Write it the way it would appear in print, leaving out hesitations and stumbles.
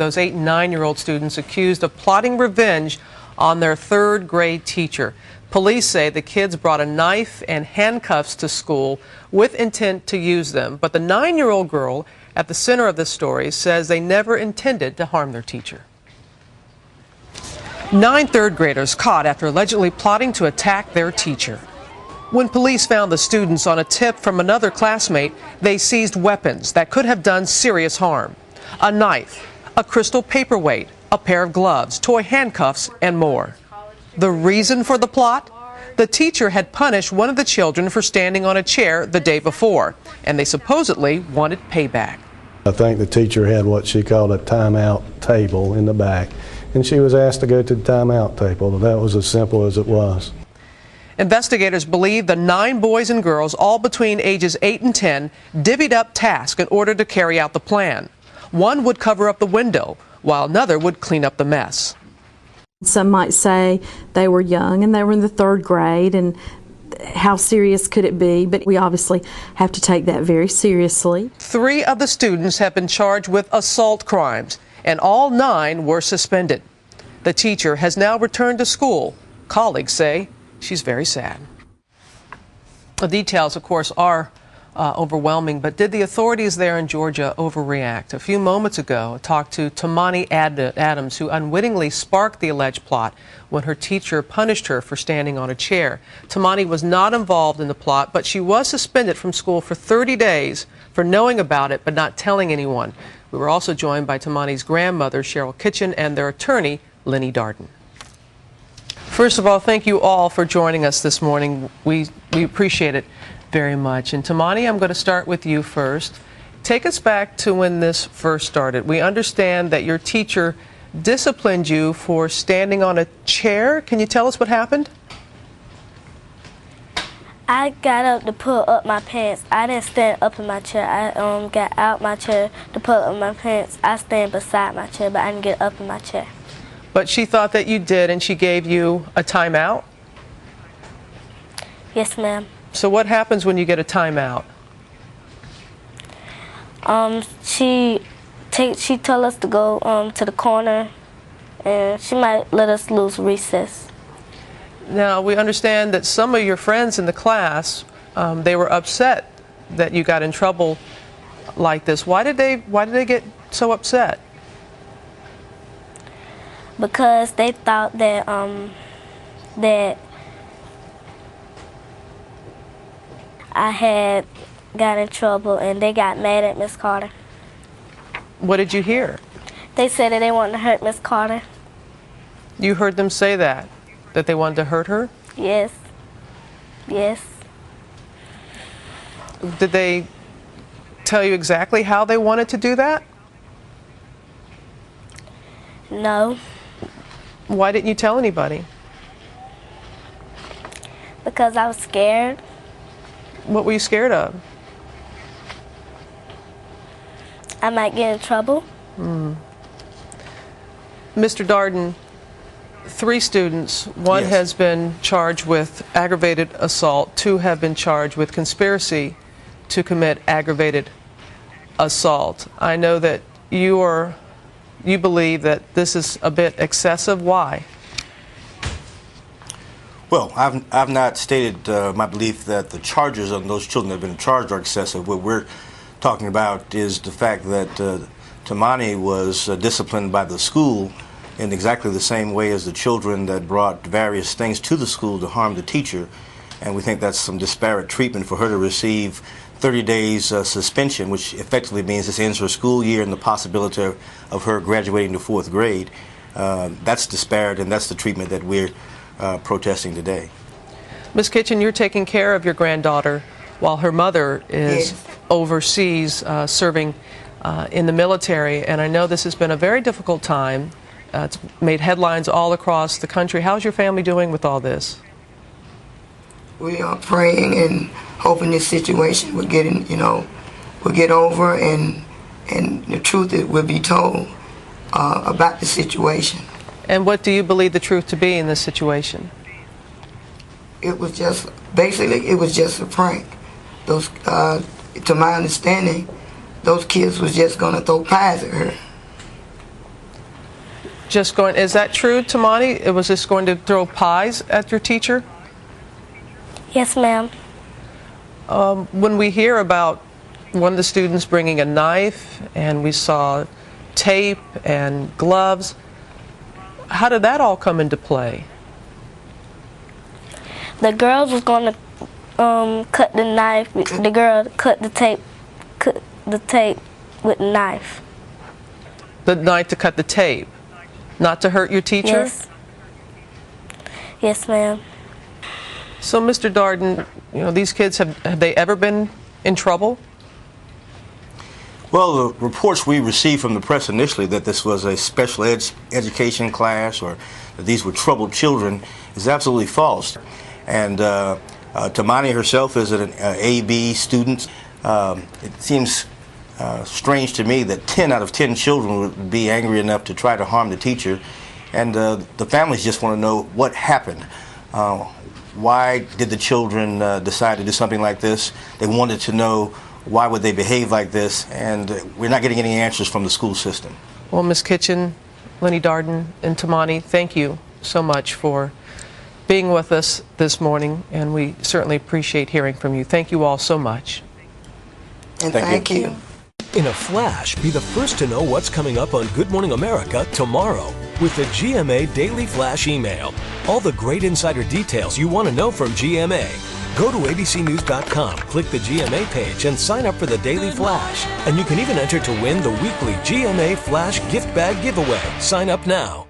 those 8- and 9-year-old students accused of plotting revenge on their third-grade teacher. Police say the kids brought a knife and handcuffs to school with intent to use them. But the 9-year-old girl at the center of this story says they never intended to harm their teacher. 9 third-graders caught after allegedly plotting to attack their teacher. When police found the students on a tip from another classmate, they seized weapons that could have done serious harm. A knife, a crystal paperweight, a pair of gloves, toy handcuffs, and more. The reason for the plot? The teacher had punished one of the children for standing on a chair the day before, and they supposedly wanted payback. I think the teacher had what she called a timeout table in the back, and she was asked to go to the timeout table. That was as simple as it was. Investigators believe the 9 boys and girls, all between ages 8 and 10, divvied up tasks in order to carry out the plan. One would cover up the window, while another would clean up the mess. Some might say they were young and they were in the 3rd grade, and how serious could it be? But we obviously have to take that very seriously. 3 of the students have been charged with assault crimes, and all 9 were suspended. The teacher has now returned to school. Colleagues say she's very sad. The details, of course, are overwhelming, but did the authorities there in Georgia overreact? A few moments ago, I talked to Tamani Adams, who unwittingly sparked the alleged plot when her teacher punished her for standing on a chair. Tamani was not involved in the plot, but she was suspended from school for 30 days for knowing about it but not telling anyone. We were also joined by Tamani's grandmother, Cheryl Kitchen, and their attorney, Lenny Darden. First of all, thank you all for joining us this morning. We appreciate it very much. And Tamani, I'm going to start with you first. Take us back to when this first started. We understand that your teacher disciplined you for standing on a chair. Can you tell us what happened? I got up to pull up my pants. I didn't stand up in my chair. I got out my chair to pull up my pants. I stand beside my chair, but I didn't get up in my chair. But she thought that you did, and she gave you a timeout? Yes, ma'am. So what happens when you get a timeout? She told us to go to the corner, and she might let us lose recess. Now, we understand that some of your friends in the class, they were upset that you got in trouble like this. Why did they get so upset? Because they thought that that I had got in trouble, and they got mad at Miss Carter. What did you hear? They said that they wanted to hurt Miss Carter. You heard them say that they wanted to hurt her? Yes. Yes. Did they tell you exactly how they wanted to do that? No. Why didn't you tell anybody? Because I was scared. What were you scared of? I might get in trouble. Mr. Darden, 3 students, one Yes. has been charged with aggravated assault, 2 have been charged with conspiracy to commit aggravated assault. I know that you believe that this is a bit excessive. Why? Well, I've not stated my belief that the charges on those children that have been charged are excessive. What we're talking about is the fact that Tamani was disciplined by the school in exactly the same way as the children that brought various things to the school to harm the teacher, and we think that's some disparate treatment for her to receive 30 days suspension, which effectively means this ends her school year and the possibility of her graduating to 4th grade. That's disparate, and that's the treatment that we're protesting today. Ms. Kitchen, you're taking care of your granddaughter while her mother is overseas serving in the military, and I know this has been a very difficult time. It's made headlines all across the country. How's your family doing with all this? We are praying and hoping this situation will get over, and the truth will be told about the situation. And what do you believe the truth to be in this situation? It was just, basically, it was just a prank. Those, to my understanding, those kids was just going to throw pies at her. Just going, is that true, Tamani? It was just going to throw pies at your teacher? Yes, ma'am. When we hear about one of the students bringing a knife and we saw tape and gloves, how did that all come into play? The girls was going to cut the knife. The girl cut the tape with the knife. The knife to cut the tape, not to hurt your teacher? Yes. Yes, ma'am. So, Mr. Darden, you know, these kids, have they ever been in trouble? Well, the reports we received from the press initially that this was a special education class or that these were troubled children is absolutely false. And Tamani herself is an AB student. It seems strange to me that 10 out of 10 children would be angry enough to try to harm the teacher. And the families just want to know what happened. Why did the children decide to do something like this? They wanted to know why would they behave like this, and we're not getting any answers from the school system. Well, Ms. Kitchen, Lenny Darden, and Tamani, thank you so much for being with us this morning, and we certainly appreciate hearing from you. Thank you all so much. And thank you. In a flash, be the first to know what's coming up on Good Morning America tomorrow with the GMA Daily Flash email. All the great insider details you want to know from GMA. Go to abcnews.com, click the GMA page, and sign up for the Daily Flash. And you can even enter to win the weekly GMA Flash gift bag giveaway. Sign up now.